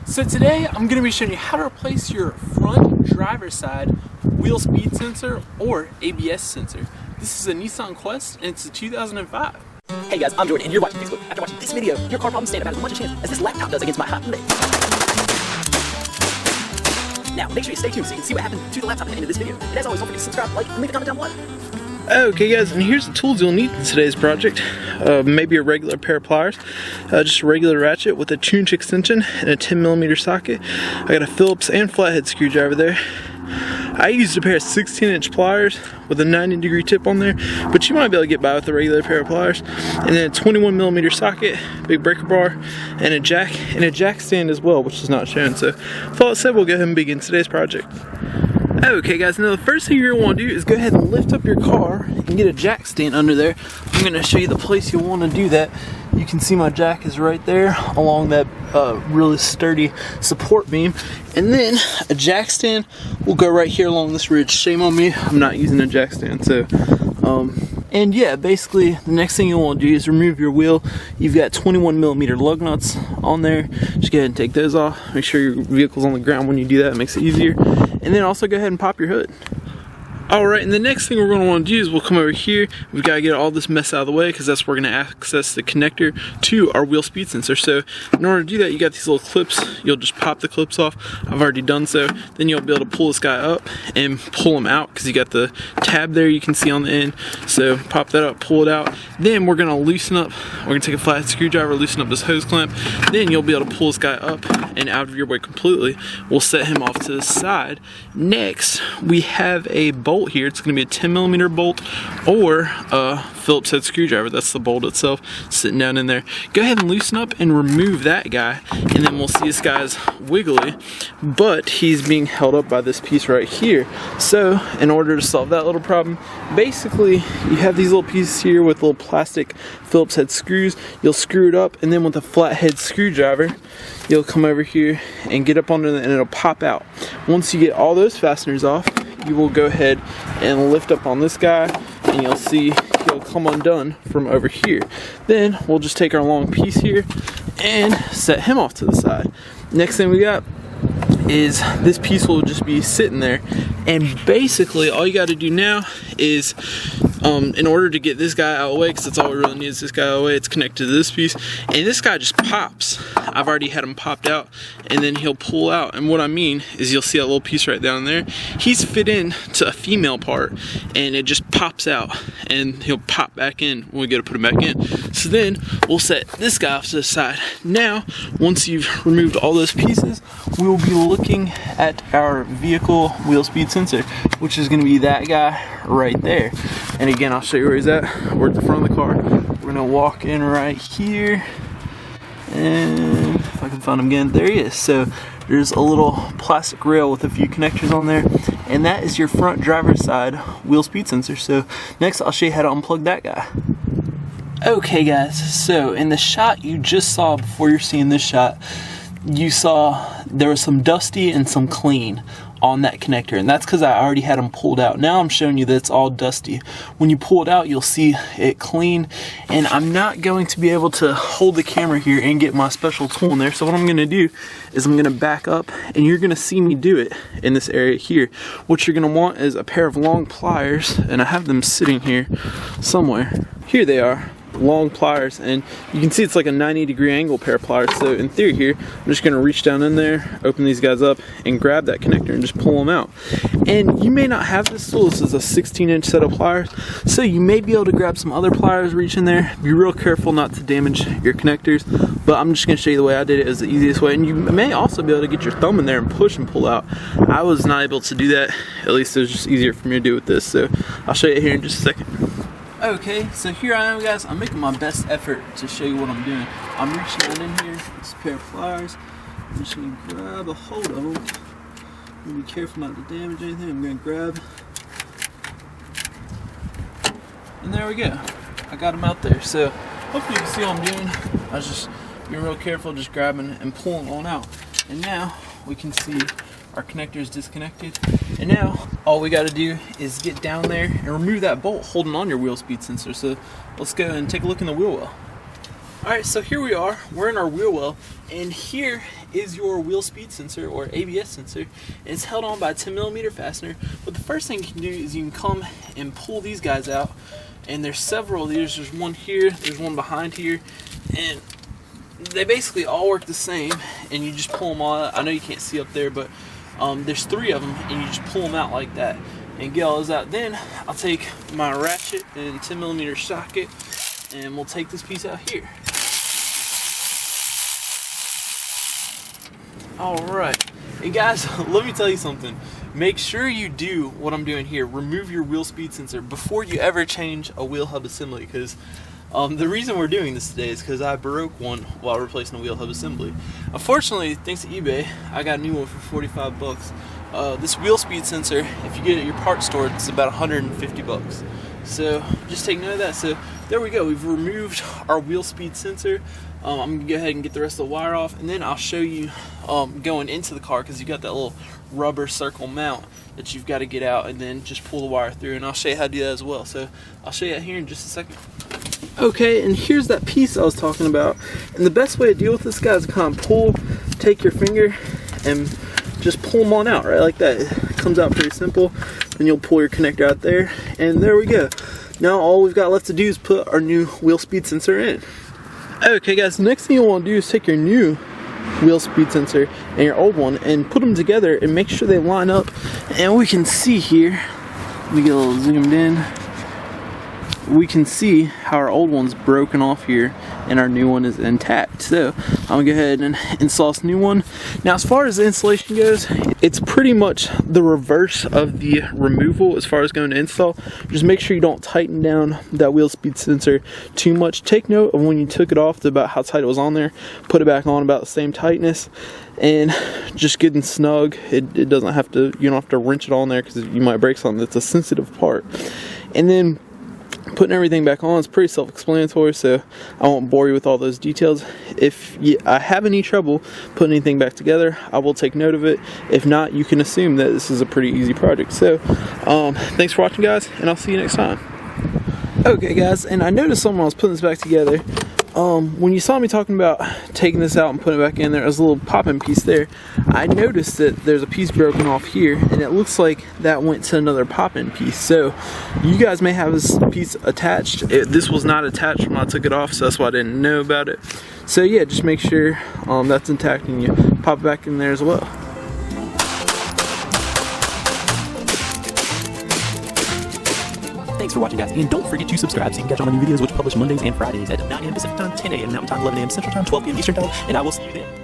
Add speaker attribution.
Speaker 1: So today I'm going to be showing you how to replace your front driver's side wheel speed sensor or ABS sensor. This is a Nissan Quest and it's a 2005.
Speaker 2: Hey guys, I'm Jordan and you're watching Fixbook. After watching this video, your car problems stand about as much a chance as this laptop does against my hot leg. Now, make sure you stay tuned so you can see what happened to the laptop at the end of this video. And as always, don't forget to subscribe, like, and leave a comment down below.
Speaker 1: Okay guys, and here's the tools you'll need in today's project. Maybe a regular pair of pliers, just a regular ratchet with a 2-inch extension and a 10mm socket. I got a Phillips and flathead screwdriver there. I used a pair of 16-inch pliers with a 90-degree tip on there, but you might be able to get by with a regular pair of pliers. And then a 21mm socket, big breaker bar, and a jack stand as well, which is not shown. So with all that said, we'll go ahead and begin today's project. Okay guys, now the first thing you're going to want to do is go ahead and lift up your car and get a jack stand under there. I'm going to show you the place you'll want to do that. You can see my jack is right there along that really sturdy support beam. And then a jack stand will go right here along this ridge. Shame on me, I'm not using a jack stand. So, and yeah, basically the next thing you'll want to do is remove your wheel. You've got 21mm lug nuts on there. Just go ahead and take those off. Make sure your vehicle's on the ground when you do that, it makes it easier. And then also go ahead and pop your hood. Alright, and the next thing we're going to want to do is we'll come over here. We've got to get all this mess out of the way because that's where we're going to access the connector to our wheel speed sensor. So in order to do that, you got these little clips. You'll just pop the clips off. I've already done so. Then you'll be able to pull this guy up and pull him out because you got the tab there you can see on the end. So pop that up, pull it out. Then we're going to loosen up. We're going to take a flathead screwdriver, loosen up this hose clamp. Then you'll be able to pull this guy up and out of your way completely. We'll set him off to the side. Next, we have a bolt here. It's going to be a 10mm bolt or a Phillips head screwdriver. That's the bolt itself sitting down in there. Go ahead and loosen up and remove that guy, and then we'll see this guy's wiggly, but he's being held up by this piece right here. So in order to solve that little problem, basically you have these little pieces here with little plastic Phillips head screws. You'll screw it up, and then with a flathead screwdriver you'll come over here and get up under it and it'll pop out. Once you get all those fasteners off, you will go ahead and lift up on this guy and you'll see he'll come undone from over here. Then we'll just take our long piece here and set him off to the side. Next thing we got is this piece will just be sitting there, and basically all you got to do now is in order to get this guy out of the way, because that's all we really need is this guy out of the way, it's connected to this piece, and this guy just pops. I've already had him popped out, and then he'll pull out, and what I mean is you'll see that little piece right down there. He's fit in to a female part, and it just pops out, and he'll pop back in when we go to put him back in. So then we'll set this guy off to the side. Now, once you've removed all those pieces, we will be looking at our vehicle wheel speed sensor, which is going to be that guy right there. And again, I'll show you where he's at. We're at the front of the car. We're gonna walk in right here, and if I can find him again, there he is. So there's a little plastic rail with a few connectors on there, and that is your front driver's side wheel speed sensor. So next I'll show you how to unplug that guy. Okay guys, so in the shot you just saw before you're seeing this shot, you saw there was some dusty and some clean on that connector, and that's because I already had them pulled out. Now I'm showing you that it's all dusty. When you pull it out, you'll see it clean, and I'm not going to be able to hold the camera here and get my special tool in there. So what I'm going to do is I'm going to back up, and you're going to see me do it in this area here. What you're going to want is a pair of long pliers, and I have them sitting here somewhere. Here they are. Long pliers, and you can see it's like a 90-degree angle pair of pliers. So in theory here, I'm just going to reach down in there, open these guys up, and grab that connector and just pull them out. And you may not have this tool. This is a 16-inch set of pliers, so you may be able to grab some other pliers, reach in there. Be real careful not to damage your connectors, but I'm just going to show you the way I did it as the easiest way. And you may also be able to get your thumb in there and push and pull out. I was not able to do that. At least it was just easier for me to do with this, so I'll show you here in just a second. Okay, so here I am guys, I'm making my best effort to show you what I'm doing. I'm reaching down in here with this pair of pliers. I'm just going to grab a hold of them. I'm going to be careful not to damage anything. I'm going to grab, and there we go. I got them out there. So hopefully you can see what I'm doing. I was just being real careful, just grabbing and pulling on out. And now we can see our connector is disconnected, and now all we got to do is get down there and remove that bolt holding on your wheel speed sensor. So let's go and take a look in the wheel well. Alright, so here we are, we're in our wheel well, and here is your wheel speed sensor, or ABS sensor, and it's held on by a 10mm fastener. But the first thing you can do is you can come and pull these guys out, and there's several of these. There's one here, there's one behind here, and they basically all work the same, and you just pull them all out. I know you can't see up there, but there's 3 of them, and you just pull them out like that, and get all those out. Then I'll take my ratchet and 10mm socket, and we'll take this piece out here. Alright, and guys, let me tell you something. Make sure you do what I'm doing here. Remove your wheel speed sensor before you ever change a wheel hub assembly, because the reason we're doing this today is because I broke one while replacing a wheel hub assembly. Unfortunately, thanks to eBay, I got a new one for 45 bucks. This wheel speed sensor, if you get it at your parts store, it's about 150 bucks. So just take note of that. So there we go, we've removed our wheel speed sensor. I'm gonna go ahead and get the rest of the wire off, and then I'll show you going into the car, because you got that little rubber circle mount that you've got to get out, and then just pull the wire through, and I'll show you how to do that as well. So I'll show you that here in just a second. Okay, and here's that piece I was talking about, and the best way to deal with this guy is to kind of take your finger and just pull them on out, right, like that. It comes out pretty simple. Then you'll pull your connector out there, and there we go. Now all we've got left to do is put our new wheel speed sensor in. Okay guys, the next thing you'll want to do is take your new wheel speed sensor and your old one and put them together and make sure they line up. And we can see here, let me get a little zoomed in, we can see how our old one's broken off here and our new one is intact. So I'm gonna go ahead and install this new one. Now as far as the installation goes, it's pretty much the reverse of the removal as far as going to install. Just make sure you don't tighten down that wheel speed sensor too much. Take note of when you took it off about how tight it was on there. Put it back on about the same tightness, and just good and snug. It doesn't have to, you don't have to wrench it on there because you might break something. That's a sensitive part. And then putting everything back on is pretty self-explanatory, so I won't bore you with all those details. If I have any trouble putting anything back together, I will take note of it. If not, you can assume that this is a pretty easy project. So thanks for watching, guys, and I'll see you next time. Okay guys, and I noticed something when I was putting this back together. When you saw me talking about taking this out and putting it back in, there was a little popping piece there. I noticed that there's a piece broken off here, and it looks like that went to another pop-in piece. So you guys may have this piece attached. This was not attached when I took it off, so that's why I didn't know about it. So yeah, just make sure that's intact and you pop it back in there as well.
Speaker 2: Thanks for watching, guys, and don't forget to subscribe so you can catch all my new videos, which publish Mondays and Fridays at 9 a.m. Pacific Time, 10 a.m. Mountain Time, 11 a.m. Central Time, 12 p.m. Eastern Time, and I will see you then.